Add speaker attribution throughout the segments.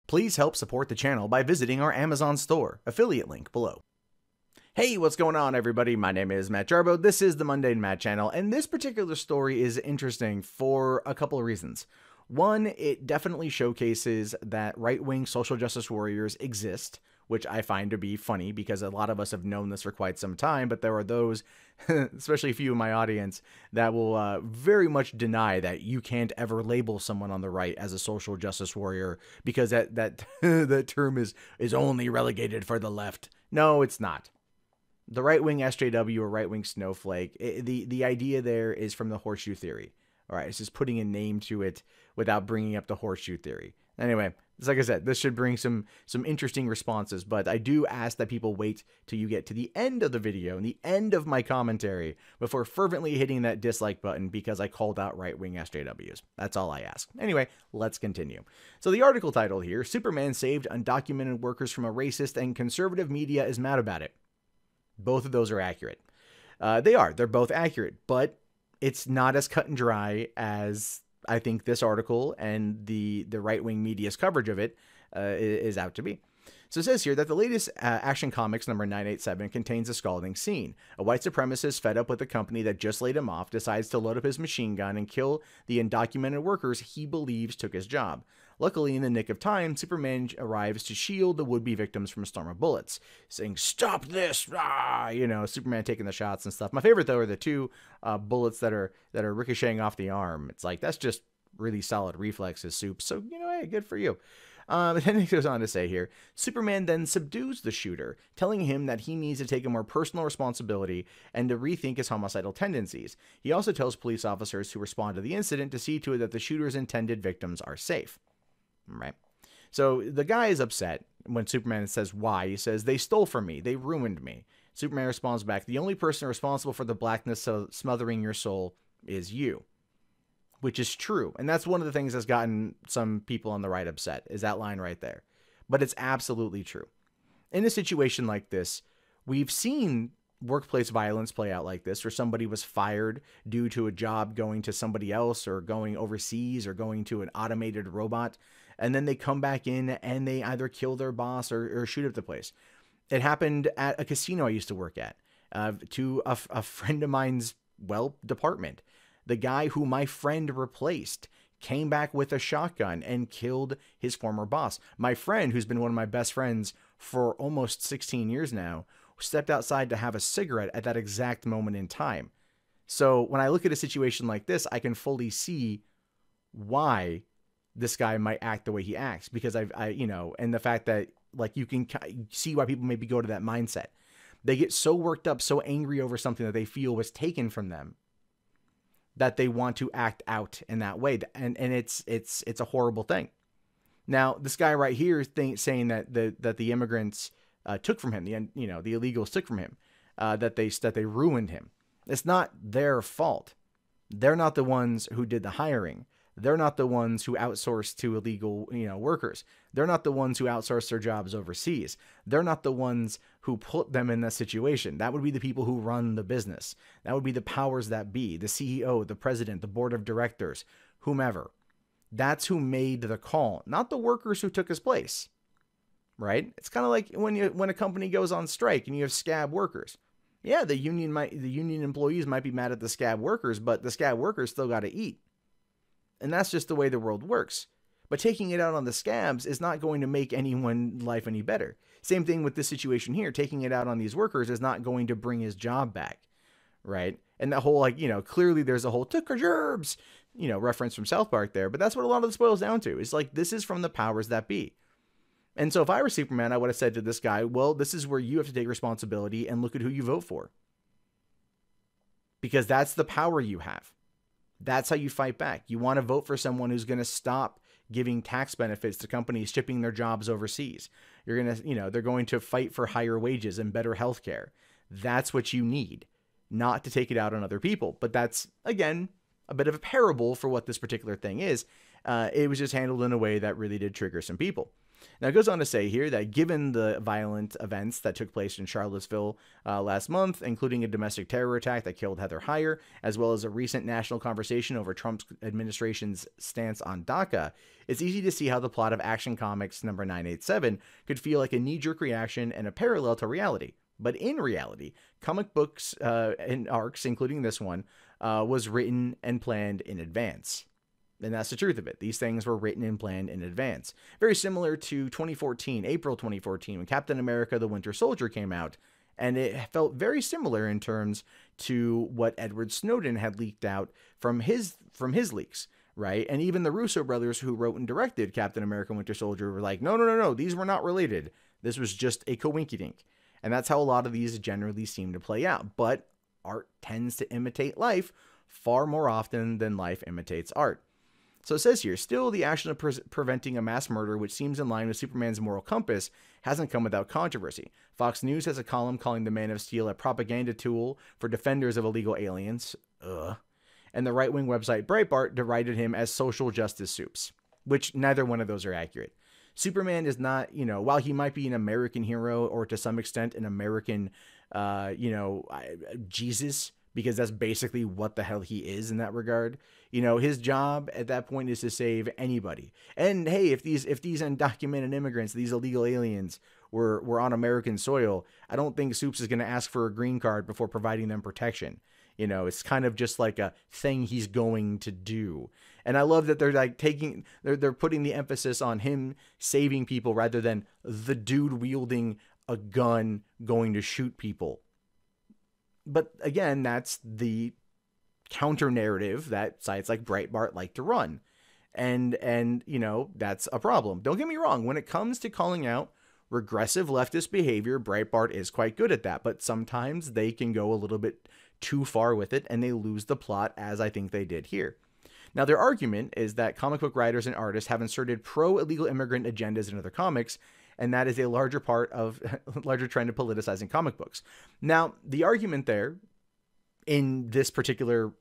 Speaker 1: Please help support the channel by visiting our Amazon store, affiliate link below. Hey, what's going on, everybody? My name is Matt Jarbo. This is the Mundane Matt channel, and this particular story is interesting for a couple of reasons. One, it definitely showcases that right-wing social justice warriors exist, which I find to be funny because a lot of us have known this for quite some time, but there are those, especially a few in my audience, that will very much deny that you can't ever label someone on the right as a social justice warrior because that term is only relegated for the left. No, it's not. The right-wing SJW or right-wing snowflake, the idea there is from the horseshoe theory. All right, it's just putting a name to it without bringing up the horseshoe theory. Anyway, it's like I said, this should bring some interesting responses, but I do ask that people wait till you get to the end of the video and the end of my commentary before fervently hitting that dislike button because I called out right-wing SJWs. That's all I ask. Anyway, let's continue. So the article title here, Superman saved undocumented workers from a racist and conservative media is mad about it. Both of those are accurate. They're both accurate, but it's not as cut and dry as I think this article and the right-wing media's coverage of it is out to be. So it says here that the latest Action Comics number 987 contains a scalding scene. A white supremacist fed up with the company that just laid him off decides to load up his machine gun and kill the undocumented workers he believes took his job. Luckily, in the nick of time, Superman arrives to shield the would-be victims from a storm of bullets, saying, "Stop this!" Ah! You know, Superman taking the shots and stuff. My favorite, though, are the two bullets that are ricocheting off the arm. It's like, that's just really solid reflexes, Soup. So, you know, hey, good for you. Then it goes on to say here, Superman then subdues the shooter, telling him that he needs to take a more personal responsibility and to rethink his homicidal tendencies. He also tells police officers who respond to the incident to see to it that the shooter's intended victims are safe. Right. So the guy is upset when Superman says why. He says, "They stole from me. They ruined me." Superman responds back, "The only person responsible for the blackness smothering your soul is you." Which is true. And that's one of the things that's gotten some people on the right upset, is that line right there. But it's absolutely true. In a situation like this, we've seen workplace violence play out like this, where somebody was fired due to a job going to somebody else or going overseas or going to an automated robot. And then they come back in and they either kill their boss or shoot up the place. It happened at a casino I used to work at, to a friend of mine's, department. The guy who my friend replaced came back with a shotgun and killed his former boss. My friend, who's been one of my best friends for almost 16 years now, stepped outside to have a cigarette at that exact moment in time. So when I look at a situation like this, I can fully see why this guy might act the way he acts, because and the fact that, like, you can see why people maybe go to that mindset. They get so worked up, so angry over something that they feel was taken from them, that they want to act out in that way. And it's a horrible thing. Now, this guy right here is saying that the immigrants took from him, the illegals took from him, that they ruined him. It's not their fault. They're not the ones who did the hiring. They're not the ones who outsourced to illegal, workers. They're not the ones who outsourced their jobs overseas. They're not the ones who put them in that situation. That would be the people who run the business. That would be the powers that be, the CEO, the president, the board of directors, whomever. That's who made the call, not the workers who took his place. Right? It's kind of like when a company goes on strike and you have scab workers. Yeah, the union employees might be mad at the scab workers, but the scab workers still got to eat. And that's just the way the world works. But taking it out on the scabs is not going to make anyone's life any better. Same thing with this situation here. Taking it out on these workers is not going to bring his job back. Right? And that whole, clearly there's a whole took our jobs, reference from South Park there. But that's what a lot of this boils down to. It's like, this is from the powers that be. And so if I were Superman, I would have said to this guy, well, this is where you have to take responsibility and look at who you vote for. Because that's the power you have. That's how you fight back. You want to vote for someone who's going to stop giving tax benefits to companies shipping their jobs overseas. You're going to, they're going to fight for higher wages and better health care. That's what you need, not to take it out on other people. But that's, again, a bit of a parable for what this particular thing is. It was just handled in a way that really did trigger some people. Now, it goes on to say here that given the violent events that took place in Charlottesville last month, including a domestic terror attack that killed Heather Heyer, as well as a recent national conversation over Trump's administration's stance on DACA, it's easy to see how the plot of Action Comics number 987 could feel like a knee-jerk reaction and a parallel to reality. But in reality, comic books and arcs, including this one, was written and planned in advance. And that's the truth of it. These things were written and planned in advance. Very similar to 2014, April 2014, when Captain America the Winter Soldier came out. And it felt very similar in terms to what Edward Snowden had leaked out from his leaks, right? And even the Russo brothers, who wrote and directed Captain America Winter Soldier, were like, no, these were not related. This was just a coinkydink. And that's how a lot of these generally seem to play out. But art tends to imitate life far more often than life imitates art. So it says here, still, the action of preventing a mass murder, which seems in line with Superman's moral compass, hasn't come without controversy. Fox News has a column calling the Man of Steel a propaganda tool for defenders of illegal aliens. And the right-wing website Breitbart derided him as social justice soups, which neither one of those are accurate. Superman is not, while he might be an American hero or to some extent an American, Jesus, because that's basically what the hell he is in that regard. His job at that point is to save anybody. And hey, if these undocumented immigrants, these illegal aliens were on American soil, I don't think Soups is going to ask for a green card before providing them protection. It's kind of just like a thing he's going to do. And I love that they're like they're putting the emphasis on him saving people rather than the dude wielding a gun going to shoot people. But again, that's the counter narrative that sites like Breitbart like to run. And that's a problem. Don't get me wrong. When it comes to calling out regressive leftist behavior, Breitbart is quite good at that. But sometimes they can go a little bit too far with it and they lose the plot, as I think they did here. Now, their argument is that comic book writers and artists have inserted pro-illegal immigrant agendas into their comics, and that is a larger trend of politicizing comic books. Now, the argument there in this particular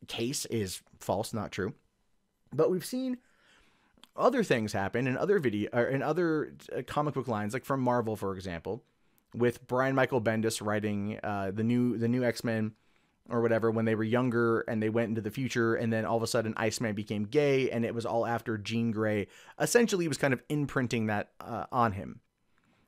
Speaker 1: case is false, not true. But we've seen other things happen in other comic book lines, like from Marvel, for example, with Brian Michael Bendis writing the new X-Men or whatever when they were younger and they went into the future, and then all of a sudden Iceman became gay, and it was all after Jean Grey essentially was kind of imprinting that on him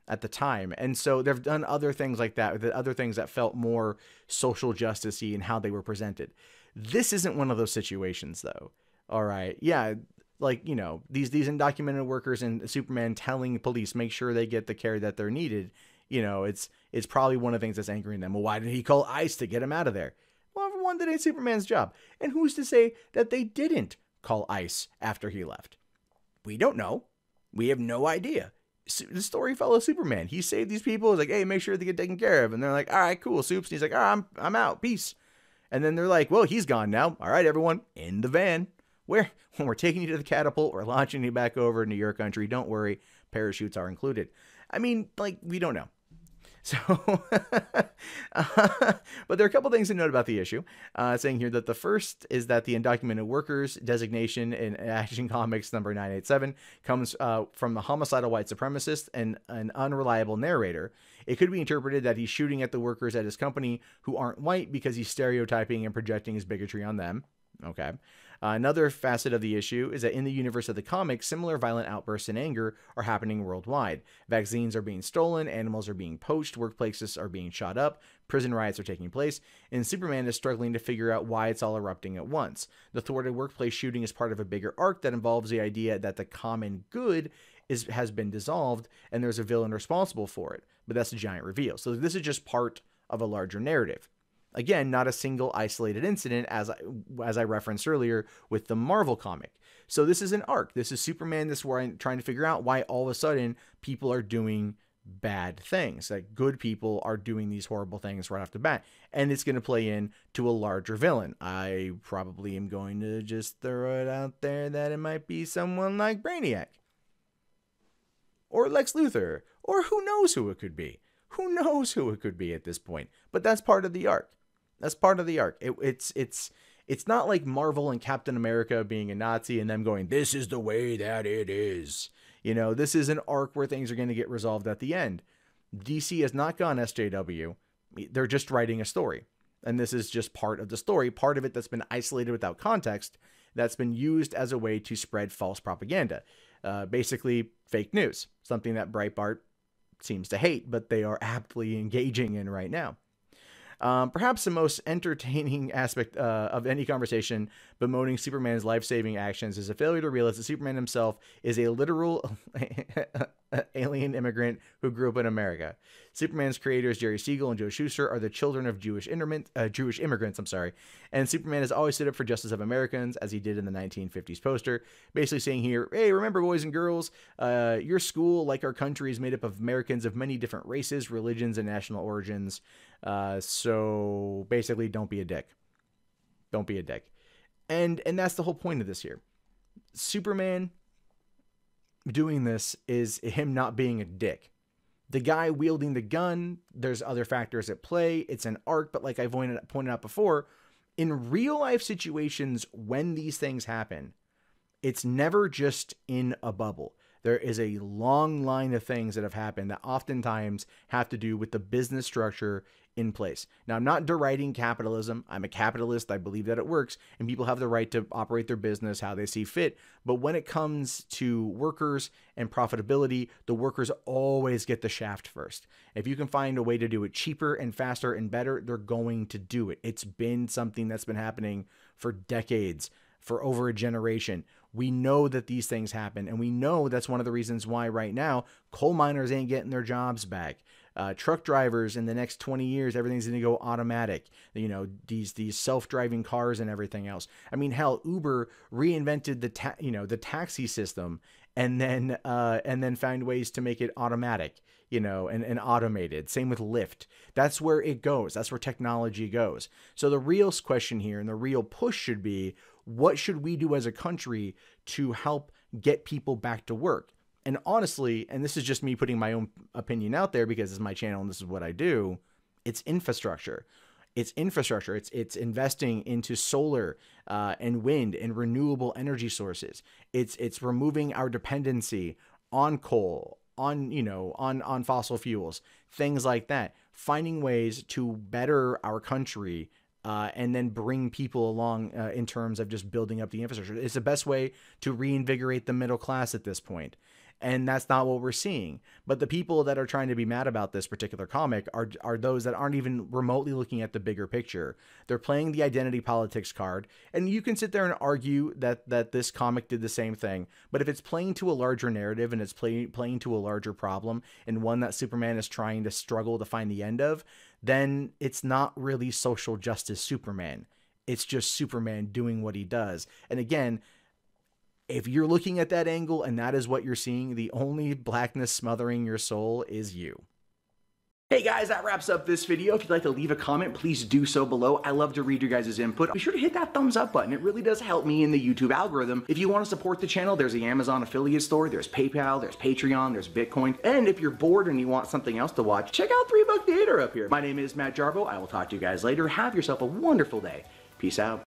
Speaker 1: at the time. And so they've done other things like that, other things that felt more social justice-y in how they were presented. This isn't one of those situations, though. All right. Yeah. Like, these undocumented workers and Superman telling police, make sure they get the care that they're needed. It's probably one of the things that's angering them. Well, why did he call ICE to get him out of there? Well, for one, that ain't Superman's job. And who's to say that they didn't call ICE after he left? We don't know. We have no idea. The story follows Superman. He saved these people. He's like, hey, make sure they get taken care of. And they're like, all right, cool, Soups. And he's like, all right, I'm out. Peace. And then they're like, well, he's gone now. All right, everyone, in the van. When we're taking you to the catapult, we're launching you back over into your country. Don't worry, parachutes are included. I mean, we don't know. So, but there are a couple things to note about the issue. Saying here that the first is that the undocumented workers designation in Action Comics number 987 comes from the homicidal white supremacist and an unreliable narrator. It could be interpreted that he's shooting at the workers at his company who aren't white because he's stereotyping and projecting his bigotry on them. Okay. Another facet of the issue is that in the universe of the comics, similar violent outbursts and anger are happening worldwide. Vaccines are being stolen, animals are being poached, workplaces are being shot up, prison riots are taking place, and Superman is struggling to figure out why it's all erupting at once. The thwarted workplace shooting is part of a bigger arc that involves the idea that the common good has been dissolved and there's a villain responsible for it. But that's a giant reveal. So this is just part of a larger narrative. Again, not a single isolated incident, as I referenced earlier with the Marvel comic. So this is an arc. This is Superman. This is where I'm trying to figure out why all of a sudden people are doing bad things. Like good people are doing these horrible things right off the bat. And it's going to play in to a larger villain. I probably am going to just throw it out there that it might be someone like Brainiac. Or Lex Luthor. Or who knows who it could be. Who knows who it could be at this point. But that's part of the arc. That's part of the arc. It's not like Marvel and Captain America being a Nazi and them going, this is the way that it is. You know, this is an arc where things are going to get resolved at the end. DC has not gone SJW. They're just writing a story. And this is just part of the story, part of it that's been isolated without context, that's been used as a way to spread false propaganda. Basically, fake news, something that Breitbart seems to hate, but they are aptly engaging in right now. Perhaps the most entertaining aspect of any conversation bemoaning Superman's life-saving actions is a failure to realize that Superman himself is a literal alien immigrant who grew up in America. Superman's creators, Jerry Siegel and Joe Shuster, are the children of Jewish immigrants, and Superman has always stood up for justice of Americans, as he did in the 1950s poster, basically saying here, hey, remember, boys and girls, your school, like our country, is made up of Americans of many different races, religions, and national origins. So basically, don't be a dick. Don't be a dick. And that's the whole point of this here. Superman doing this is him not being a dick. The guy wielding the gun, there's other factors at play. It's an arc, but like I've pointed out before, in real life situations, when these things happen, it's never just in a bubble. There is a long line of things that have happened that oftentimes have to do with the business structure in place. Now, I'm not deriding capitalism. I'm a capitalist. I believe that it works, and people have the right to operate their business how they see fit. But when it comes to workers and profitability, the workers always get the shaft first. If you can find a way to do it cheaper and faster and better, they're going to do it. It's been something that's been happening for decades, for over a generation. We know that these things happen, and we know that's one of the reasons why right now coal miners ain't getting their jobs back. Truck drivers, in the next 20 years, everything's going to go automatic. You know, these self-driving cars and everything else. I mean, hell, Uber reinvented the taxi system, and then found ways to make it automatic, and automated. Same with Lyft. That's where it goes. That's where technology goes. So the real question here and the real push should be, what should we do as a country to help get people back to work? And honestly, and this is just me putting my own opinion out there because it's my channel and this is what I do, it's infrastructure. It's infrastructure. It's investing into solar and wind and renewable energy sources. It's removing our dependency on coal, on fossil fuels, things like that. Finding ways to better our country and then bring people along in terms of just building up the infrastructure. It's the best way to reinvigorate the middle class at this point. And that's not what we're seeing. But the people that are trying to be mad about this particular comic are those that aren't even remotely looking at the bigger picture. They're playing the identity politics card. And you can sit there and argue that this comic did the same thing. But if it's playing to a larger narrative and it's playing to a larger problem, and one that Superman is trying to struggle to find the end of, then it's not really social justice Superman. It's just Superman doing what he does. And again, if you're looking at that angle and that is what you're seeing, the only blackness smothering your soul is you. Hey guys, that wraps up this video. If you'd like to leave a comment, please do so below. I love to read your guys' input. Be sure to hit that thumbs up button. It really does help me in the YouTube algorithm. If you want to support the channel, there's the Amazon affiliate store, there's PayPal, there's Patreon, there's Bitcoin. And if you're bored and you want something else to watch, check out 3 Buck Theater up here. My name is Matt Jarbo. I will talk to you guys later. Have yourself a wonderful day. Peace out.